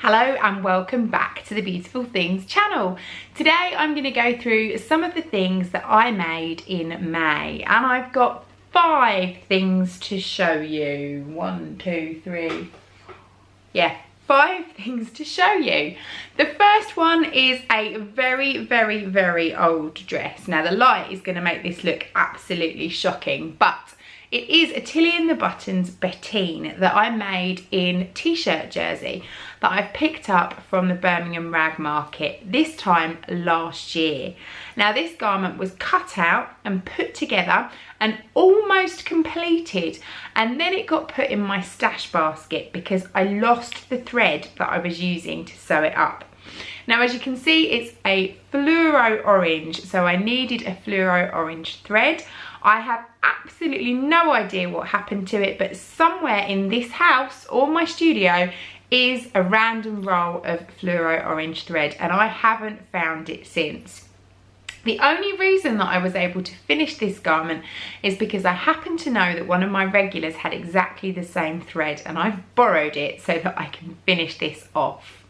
Hello and welcome back to the Beautiful Things channel. Today I'm going to go through some of the things that I made in May, and I've got 5 things to show you. 1, 2, 3, yeah, 5 things to show you. The first one is a very old dress. Now the light is going to make this look absolutely shocking, but it is a Tilly and the Buttons Bettine that I made in t-shirt jersey that I've picked up from the Birmingham rag market this time last year. Now this garment was cut out and put together and almost completed, and then it got put in my stash basket because I lost the thread that I was using to sew it up. Now as you can see, it's a fluoro orange, so I needed a fluoro orange thread. I have absolutely no idea what happened to it, but somewhere in this house or my studio is a random roll of fluoro orange thread, and I haven't found it since. The only reason that I was able to finish this garment is because I happen to know that one of my regulars had exactly the same thread, and I've borrowed it so that I can finish this off.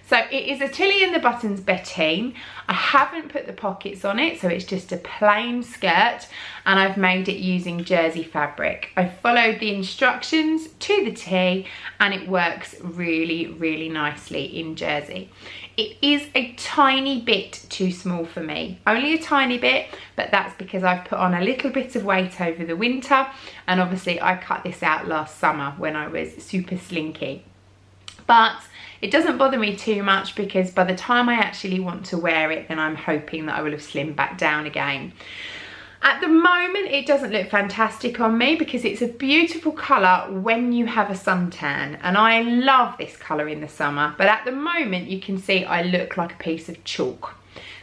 So it is a Tilly and the Buttons Bettine. I haven't put the pockets on it, so it's just a plain skirt, and I've made it using jersey fabric. I followed the instructions to the T, and it works really nicely in jersey. It is a tiny bit too small for me, only a tiny bit, but that's because I've put on a little bit of weight over the winter, and obviously I cut this out last summer when I was super slinky. But it doesn't bother me too much because by the time I actually want to wear it, then I'm hoping that I will have slimmed back down again. At the moment, it doesn't look fantastic on me because it's a beautiful colour when you have a suntan, and I love this colour in the summer, but at the moment you can see I look like a piece of chalk.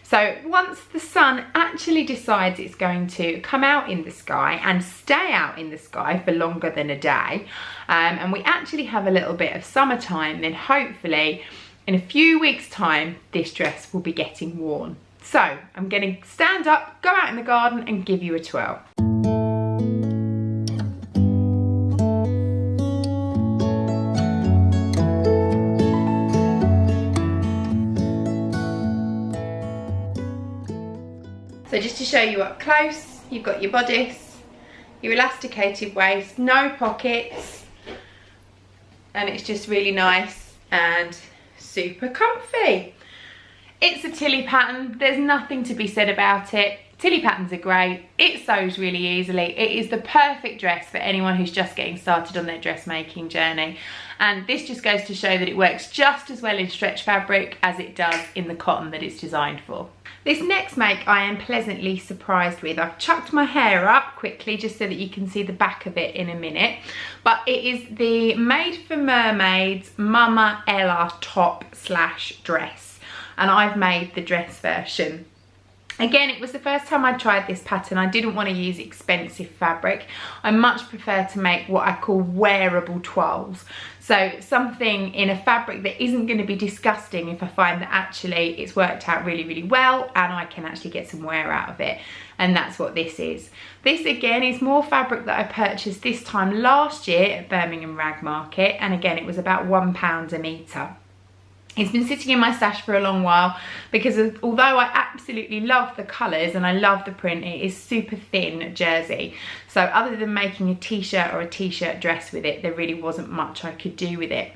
So once the sun actually decides it's going to come out in the sky and stay out in the sky for longer than a day, and we actually have a little bit of summertime, then hopefully in a few weeks' time this dress will be getting worn. So I'm going to stand up, go out in the garden and give you a twirl. So just to show you up close, you've got your bodice, your elasticated waist, no pockets, and it's just really nice and super comfy. It's a Tilly pattern, there's nothing to be said about it. Tilly patterns are great, it sews really easily. It is the perfect dress for anyone who's just getting started on their dressmaking journey. And this just goes to show that it works just as well in stretch fabric as it does in the cotton that it's designed for. This next make I am pleasantly surprised with. I've chucked my hair up quickly just so that you can see the back of it in a minute. But it is the Made for Mermaids Mama Ella top/dress. And I've made the dress version. Again, it was the first time I tried this pattern. I didn't want to use expensive fabric. I much prefer to make what I call wearable toiles. So something in a fabric that isn't going to be disgusting if I find that actually it's worked out really well and I can actually get some wear out of it. And that's what this is. This again is more fabric that I purchased this time last year at Birmingham rag market, and again it was about £1 a metre. It's been sitting in my stash for a long while because although I absolutely love the colours and I love the print, it is super thin jersey. So other than making a t-shirt or a t-shirt dress with it, there really wasn't much I could do with it.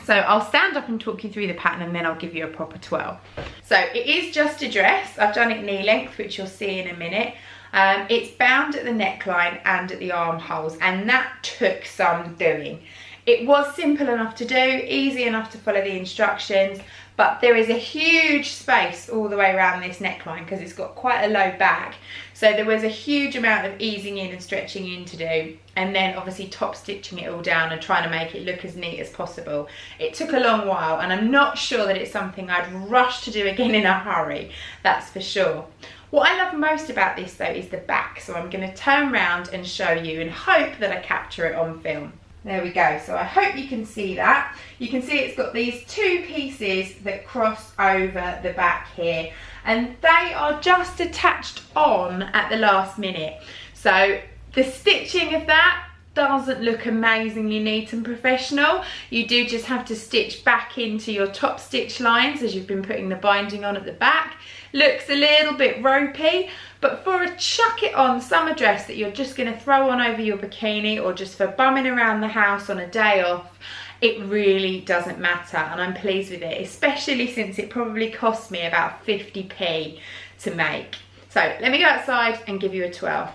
So I'll stand up and talk you through the pattern and then I'll give you a proper twirl. So it is just a dress. I've done it knee length, which you'll see in a minute. It's bound at the neckline and at the armholes, and that took some doing. It was simple enough to do, easy enough to follow the instructions, but there is a huge space all the way around this neckline because it's got quite a low back. So there was a huge amount of easing in and stretching in to do, and then obviously top stitching it all down and trying to make it look as neat as possible. It took a long while, and I'm not sure that it's something I'd rush to do again in a hurry, that's for sure. What I love most about this though is the back, so I'm going to turn around and show you and hope that I capture it on film. There we go, so I hope you can see that. You can see it's got these 2 pieces that cross over the back here, and they are just attached on at the last minute. So the stitching of that doesn't look amazingly neat and professional. You do just have to stitch back into your top stitch lines as you've been putting the binding on at the back. Looks a little bit ropey, but for a chuck it on summer dress that you're just going to throw on over your bikini, or just for bumming around the house on a day off, it really doesn't matter, and I'm pleased with it, especially since it probably cost me about 50p to make. So let me go outside and give you a twirl.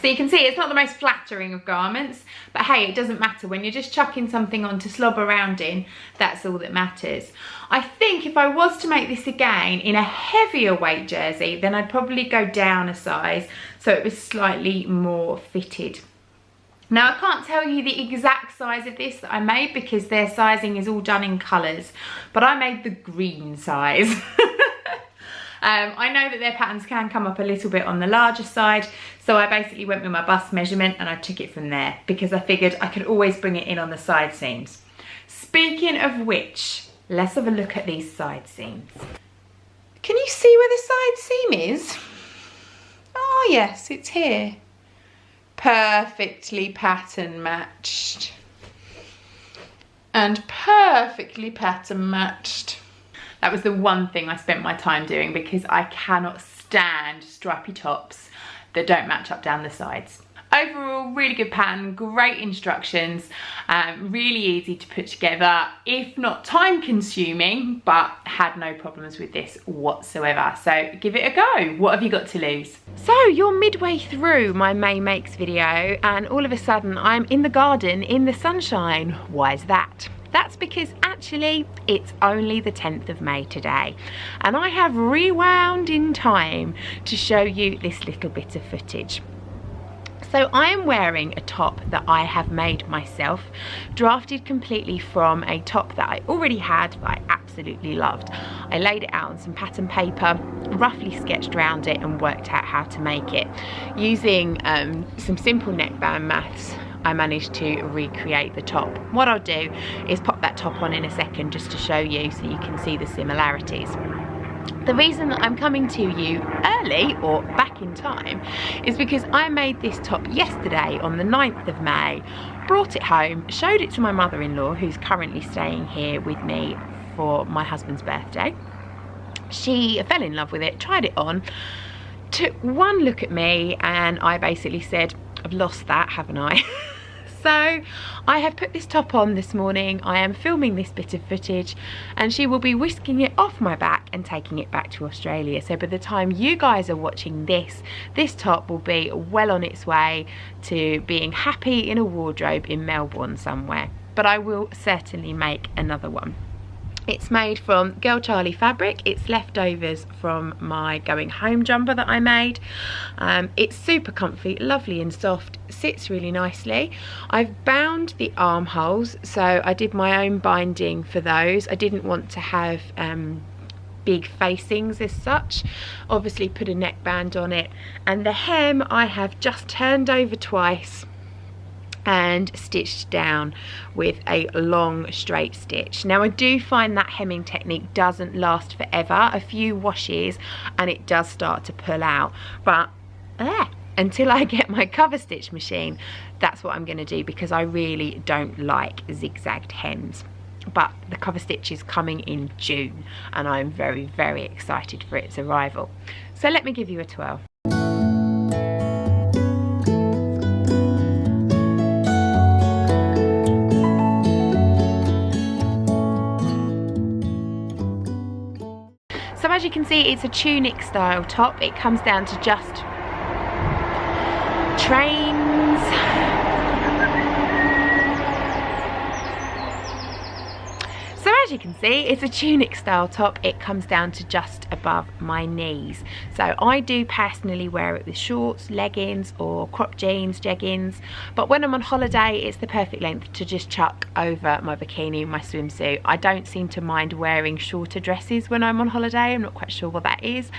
So you can see it's not the most flattering of garments, but hey, it doesn't matter. When you're just chucking something on to slob around in, that's all that matters. I think if I was to make this again in a heavier weight jersey, then I'd probably go down a size so it was slightly more fitted. Now I can't tell you the exact size of this that I made because their sizing is all done in colours, but I made the green size. I know that their patterns can come up a little bit on the larger side, so I basically went with my bust measurement and I took it from there because I figured I could always bring it in on the side seams. Speaking of which, let's have a look at these side seams. Can you see where the side seam is? Oh yes, it's here. Perfectly pattern matched. And perfectly pattern matched. That was the one thing I spent my time doing because I cannot stand stripy tops that don't match up down the sides. Overall, really good pattern, great instructions, really easy to put together, if not time consuming, but had no problems with this whatsoever. So give it a go. What have you got to lose? So you're midway through my May Makes video and all of a sudden I'm in the garden in the sunshine. Why is that? That's because actually it's only the 10th of May today and I have rewound in time to show you this little bit of footage. So I am wearing a top that I have made myself, drafted completely from a top that I already had that I absolutely loved. I laid it out on some pattern paper, roughly sketched around it and worked out how to make it. Using some simple neckband maths, I managed to recreate the top. What I'll do is pop that top on in a second just to show you so you can see the similarities. The reason that I'm coming to you early or back in time is because I made this top yesterday on the 9th of May, brought it home, showed it to my mother-in-law who's currently staying here with me for my husband's birthday. She fell in love with it, tried it on, took one look at me and I basically said, I've lost that, haven't I? So I have put this top on this morning. I am filming this bit of footage and she will be whisking it off my back and taking it back to Australia. So by the time you guys are watching this, this top will be well on its way to being happy in a wardrobe in Melbourne somewhere. But I will certainly make another one. It's made from Girl Charlie fabric. It's leftovers from my going home jumper that I made. It's super comfy, lovely and soft, sits really nicely. I've bound the armholes, so I did my own binding for those. I didn't want to have big facings as such. Obviously put a neckband on it, and the hem I have just turned over twice and stitched down with a long straight stitch. Now I do find that hemming technique doesn't last forever. A few washes and it does start to pull out, but until I get my cover stitch machine, that's what I'm going to do because I really don't like zigzagged hems. But the cover stitch is coming in June and I'm very, very excited for its arrival. So let me give you a twirl. So as you can see, it's a tunic style top. It comes down to just trains. So as you can see, it's a tunic style top. It comes down to just above my knees. So I do personally wear it with shorts, leggings or crop jeans, jeggings. But when I'm on holiday, it's the perfect length to just chuck over my bikini, my swimsuit. I don't seem to mind wearing shorter dresses when I'm on holiday. I'm not quite sure what that is.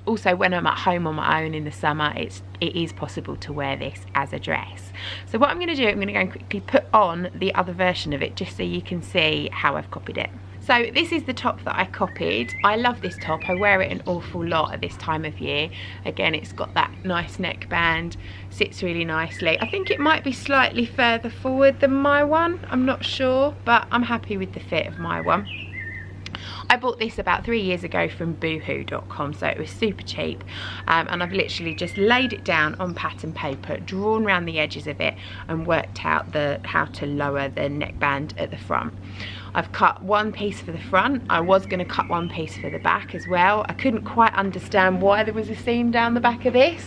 Also, when I'm at home on my own in the summer, it's it is possible to wear this as a dress. So what I'm going to do, I'm going to go and quickly put on the other version of it just so you can see how I've copied it. So this is the top that I copied. I love this top. I wear it an awful lot at this time of year. Again, it's got that nice neckband, sits really nicely. I think it might be slightly further forward than my one. I'm not sure, but I'm happy with the fit of my one. I bought this about 3 years ago from boohoo.com, so it was super cheap, and I've literally just laid it down on pattern paper, drawn around the edges of it and worked out how to lower the neckband at the front. I've cut one piece for the front. I was going to cut one piece for the back as well. I couldn't quite understand why there was a seam down the back of this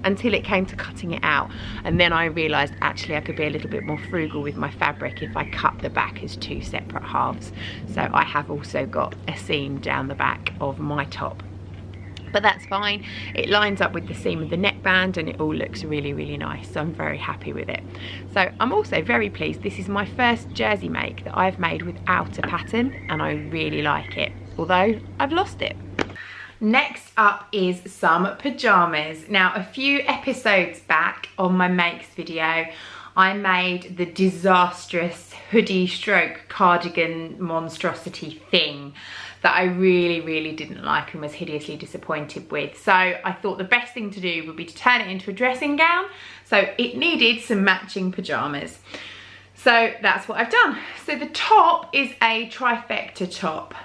until it came to cutting it out, and then I realised actually I could be a little bit more frugal with my fabric if I cut the back as 2 separate halves. So I have also got a seam down the back of my top, but that's fine. It lines up with the seam of the neckband and it all looks really, really nice, so I'm very happy with it. So I'm also very pleased. This is my first jersey make that I've made without a pattern, and I really like it, although I've lost it. Next up is some pajamas. Now, a few episodes back on my makes video, I made the disastrous hoodie stroke cardigan monstrosity thing that I really, really didn't like and was hideously disappointed with. So I thought the best thing to do would be to turn it into a dressing gown. So it needed some matching pajamas. So that's what I've done. So the top is a trifecta top,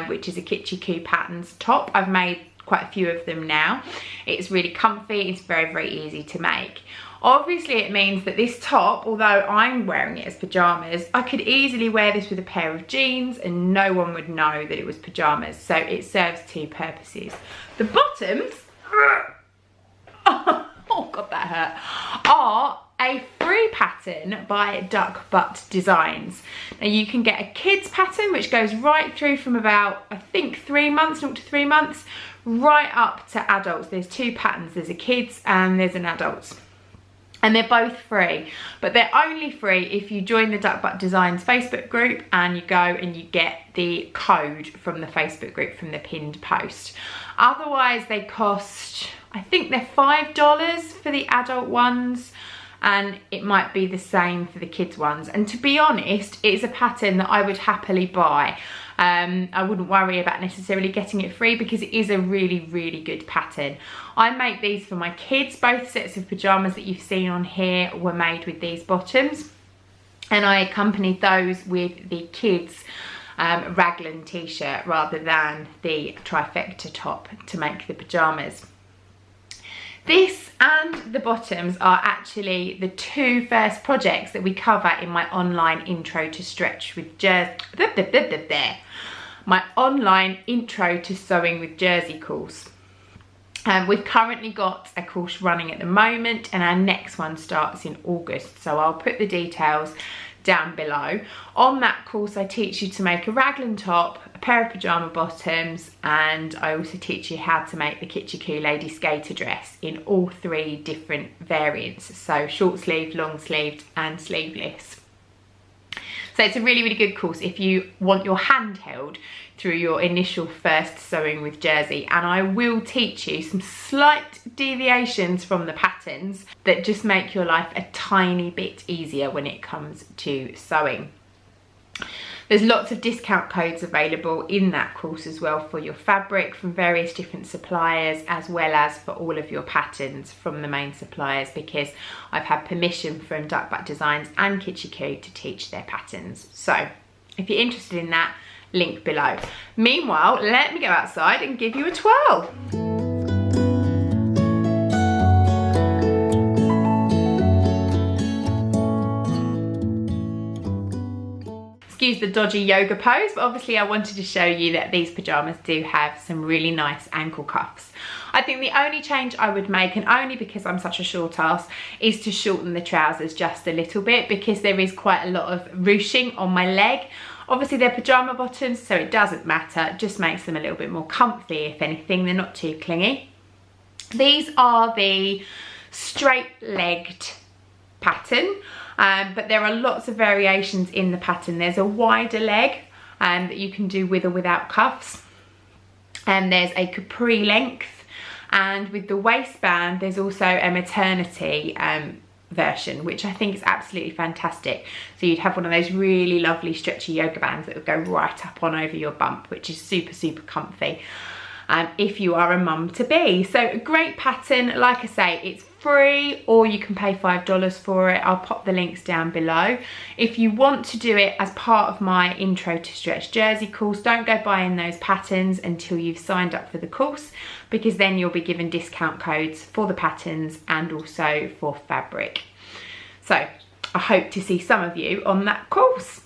which is a BTHQ patterns top. I've made quite a few of them now. It's really comfy, it's very, very easy to make. Obviously it means that this top, although I'm wearing it as pajamas, I could easily wear this with a pair of jeans and no one would know that it was pajamas. So it serves 2 purposes. The bottoms, oh God, that hurt, are a free pattern by Duck Butt Designs. Now you can get a kids pattern which goes right through from about, I think 3 months, 0 to 3 months, right up to adults. There's 2 patterns, there's a kids and there's an adults. And they're both free, but they're only free if you join the Duck Butt Designs Facebook group and you go and you get the code from the Facebook group from the pinned post. Otherwise they cost, I think they're $5 for the adult ones, and it might be the same for the kids ones. And to be honest, it's a pattern that I would happily buy. I wouldn't worry about necessarily getting it free because it is a really, really good pattern. I make these for my kids. Both sets of pajamas that you've seen on here were made with these bottoms, and I accompanied those with the kids raglan t-shirt rather than the trifecta top to make the pajamas. This and the bottoms are actually the 2 first projects that we cover in my online intro to stretch with jersey, my online intro to sewing with jersey course. We've currently got a course running at the moment and our next one starts in August, so I'll put the details down below. On that course I teach you to make a raglan top, a pair of pajama bottoms, and I also teach you how to make the BTHQ lady skater dress in all 3 different variants, so short sleeve, long sleeved and sleeveless. So it's a really, really good course if you want your hand held through your initial first sewing with jersey, and I will teach you some slight deviations from the patterns that just make your life a tiny bit easier when it comes to sewing. There's lots of discount codes available in that course as well for your fabric from various different suppliers, as well as for all of your patterns from the main suppliers, because I've had permission from Duck Butt Designs and BTHQ to teach their patterns. So if you're interested in that, link below. Meanwhile, let me go outside and give you a twirl. Excuse the dodgy yoga pose, but obviously I wanted to show you that these pajamas do have some really nice ankle cuffs. I think the only change I would make, and only because I'm such a short ass, is to shorten the trousers just a little bit, because there is quite a lot of ruching on my leg. Obviously they're pajama bottoms, so it doesn't matter, it just makes them a little bit more comfy. If anything, they're not too clingy. These are the straight-legged pattern, but there are lots of variations in the pattern. There's a wider leg that you can do with or without cuffs, and there's a capri length, And with the waistband, there's also a maternity version, which I think is absolutely fantastic. So you'd have one of those really lovely stretchy yoga bands that would go right up on over your bump, which is super, super comfy if you are a mum to be. So a great pattern. Like I say, it's free, or you can pay $5 for it. I'll pop the links down below. If you want to do it as part of my Intro to Stretch Jersey course, don't go buying those patterns until you've signed up for the course, because then you'll be given discount codes for the patterns and also for fabric. So I hope to see some of you on that course.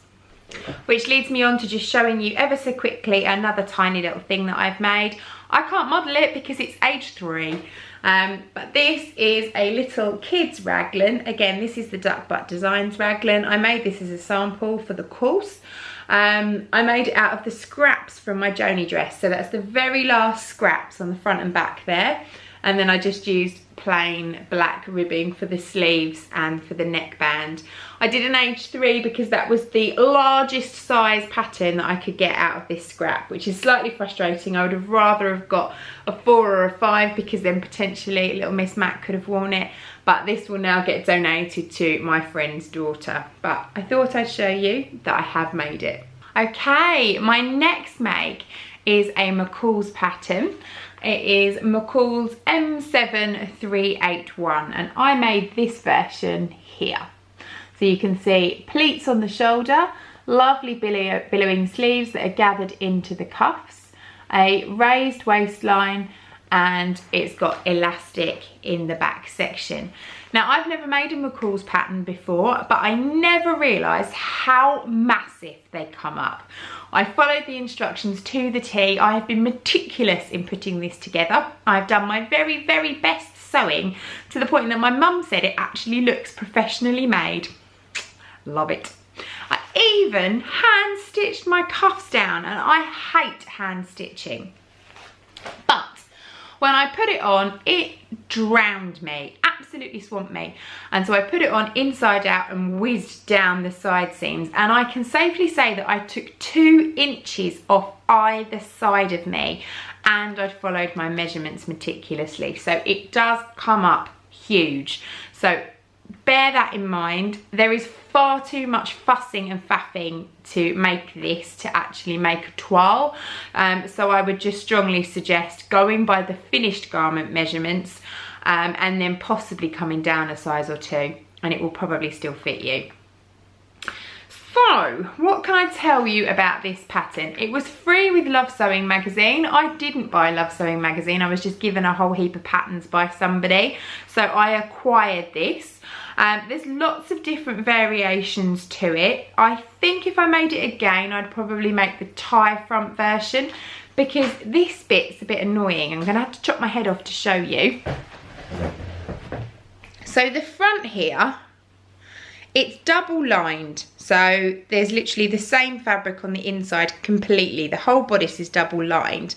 Which leads me on to just showing you ever so quickly another tiny little thing that I've made. I can't model it because it's age 3, but this is a little kids raglan. Again, this is the Duck Butt Designs raglan. I made this as a sample for the course. I made it out of the scraps from my Joni dress, so that's the very last scraps on the front and back there, and then I just used plain black ribbing for the sleeves and for the neckband. I did an age 3 because that was the largest size pattern that I could get out of this scrap, which is slightly frustrating. I would have rather have got a 4 or a 5, because then potentially little Miss Mac could have worn it, but this will now get donated to my friend's daughter. But I thought I'd show you that I have made it. Okay, my next make is a Mcalls pattern. It is Mcalls M7381, and I made this version here. So you can see pleats on the shoulder, lovely billowing sleeves that are gathered into the cuffs, a raised waistline, and it's got elastic in the back section. Now, I've never made a Mcalls pattern before, but I never realised how massive they come up. I followed the instructions to the T. I have been meticulous in putting this together. I've done my very, very best sewing, to the point that my mum said it actually looks professionally made. Love it. I even hand stitched my cuffs down, and I hate hand stitching. But when I put it on, it drowned me, absolutely swamped me. And so I put it on inside out and whizzed down the side seams. And I can safely say that I took 2 inches off either side of me, and I'd followed my measurements meticulously. So it does come up huge. So bear that in mind. There is far too much fussing and faffing to make this to actually make a toile. So I would just strongly suggest going by the finished garment measurements, and then possibly coming down a size or 2, and it will probably still fit you. So what can I tell you about this pattern? It was free with Love Sewing magazine. I didn't buy Love Sewing magazine. I was just given a whole heap of patterns by somebody, so I acquired this. There's lots of different variations to it. I think if I made it again, I'd probably make the tie front version, because this bit's a bit annoying. I'm gonna have to chop my head off to show you. So the front here, it's double lined. So there's literally the same fabric on the inside completely. The whole bodice is double lined.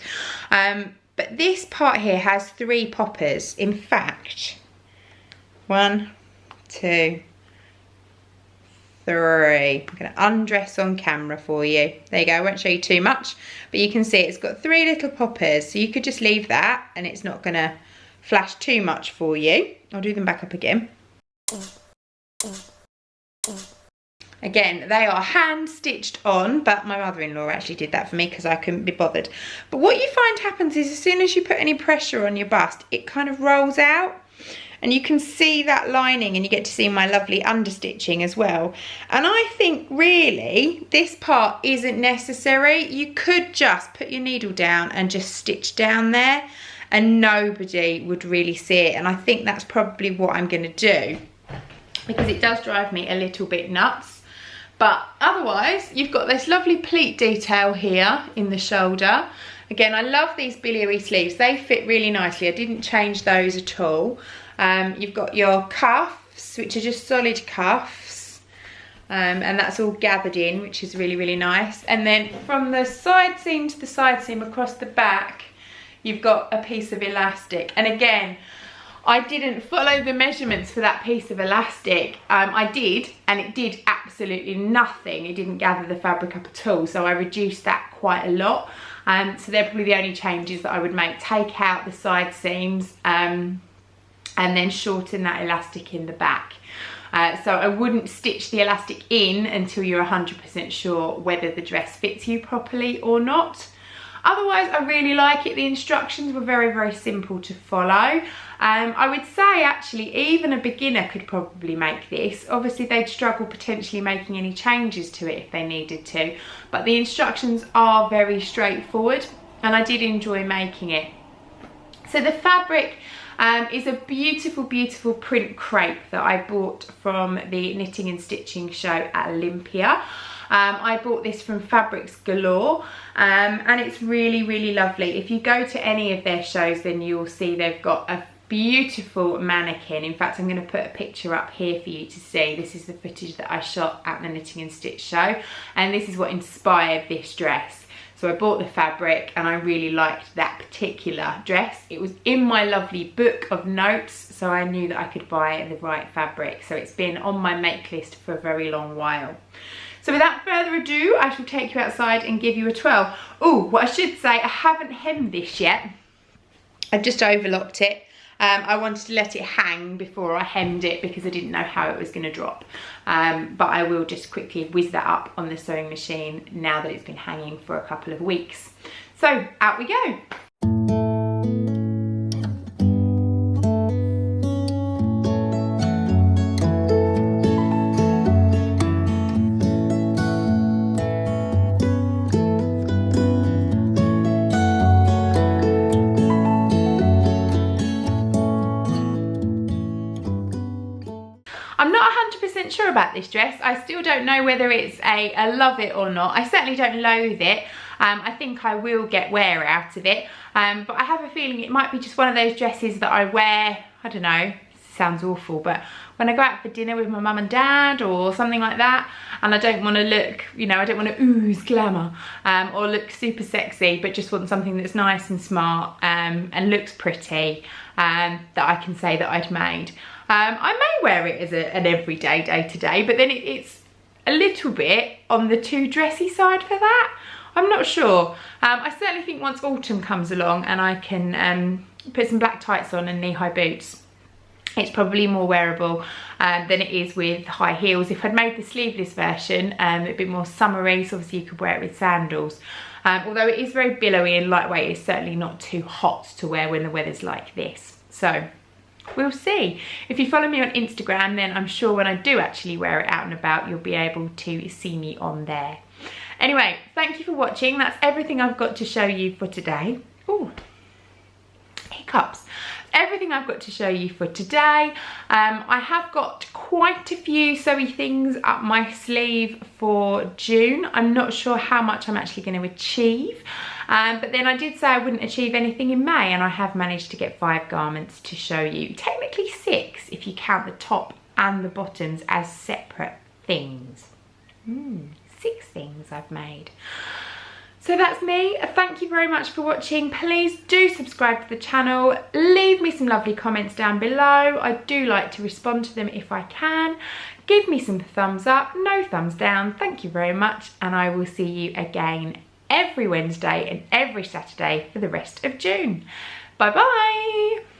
But this part here has 3 poppers. In fact, 1, 2, 3. I'm going to undress on camera for you. There you go. I won't show you too much, but you can see it's got 3 little poppers. So you could just leave that and it's not going to flash too much for you. I'll do them back up again. Again, they are hand stitched on, but my mother-in-law actually did that for me because I couldn't be bothered. But what you find happens is as soon as you put any pressure on your bust, it kind of rolls out. And you can see that lining, and you get to see my lovely understitching as well. And I think really this part isn't necessary. You could just put your needle down and just stitch down there, and nobody would really see it. And I think that's probably what I'm going to do, because it does drive me a little bit nuts. But otherwise, you've got this lovely pleat detail here in the shoulder. Again, I love these billowy sleeves. They fit really nicely. I didn't change those at all. You've got your cuffs, which are just solid cuffs. And that's all gathered in, which is really, really nice. And then from the side seam to the side seam across the back, you've got a piece of elastic. And again, I didn't follow the measurements for that piece of elastic. I did, and it did absolutely nothing. It didn't gather the fabric up at all, so I reduced that quite a lot. So they're probably the only changes that I would make. Take out the side seams and then shorten that elastic in the back. So I wouldn't stitch the elastic in until you're 100% sure whether the dress fits you properly or not. Otherwise, I really like it. The instructions were very, very simple to follow. I would say actually even a beginner could probably make this. Obviously they'd struggle potentially making any changes to it if they needed to, but the instructions are very straightforward and I did enjoy making it. So the fabric is a beautiful, beautiful print crepe that I bought from the Knitting and Stitching show at Olympia. I bought this from Fabrics Galore and it's really, really lovely. If you go to any of their shows, then you'll see they've got a beautiful mannequin. In fact, I'm going to put a picture up here for you to see. This is the footage that I shot at the Knitting and Stitch show, and this is what inspired this dress. So I bought the fabric and I really liked that particular dress. It was in my lovely book of notes, so I knew that I could buy the right fabric. So it's been on my make list for a very long while. So without further ado, I shall take you outside and give you a twirl. Oh, what I should say, I haven't hemmed this yet. I've just overlocked it. I wanted to let it hang before I hemmed it because I didn't know how it was going to drop. But I will just quickly whiz that up on the sewing machine now that it's been hanging for a couple of weeks. So out we go. I'm not 100% sure about this dress. I still don't know whether it's a love it or not. I certainly don't loathe it. I think I will get wear out of it. But I have a feeling it might be just one of those dresses that I wear, I don't know, sounds awful, but when I go out for dinner with my mum and dad or something like that, and I don't want to look, you know, I don't want to ooze glamour or look super sexy, but just want something that's nice and smart and looks pretty that I can say that I'd made. I may wear it as an everyday, day-to-day, but then it's a little bit on the too dressy side for that. I'm not sure. I certainly think once autumn comes along and I can put some black tights on and knee-high boots, it's probably more wearable than it is with high heels. If I'd made the sleeveless version, it'd be more summery, so obviously you could wear it with sandals. Although it is very billowy and lightweight, it's certainly not too hot to wear when the weather's like this. So we'll see. If you follow me on Instagram, then I'm sure when I do actually wear it out and about, you'll be able to see me on there. Anyway, thank you for watching. That's everything I've got to show you for today. Ooh, hiccups. Everything I've got to show you for today. I have got quite a few sewy things up my sleeve for June. I'm not sure how much I'm actually going to achieve. But then I did say I wouldn't achieve anything in May, and I have managed to get 5 garments to show you. Technically 6 if you count the top and the bottoms as separate things. 6 things I've made. So that's me. Thank you very much for watching. Please do subscribe to the channel. Leave me some lovely comments down below. I do like to respond to them if I can. Give me some thumbs up, no thumbs down. Thank you very much, and I will see you again every Wednesday and every Saturday for the rest of June. Bye bye.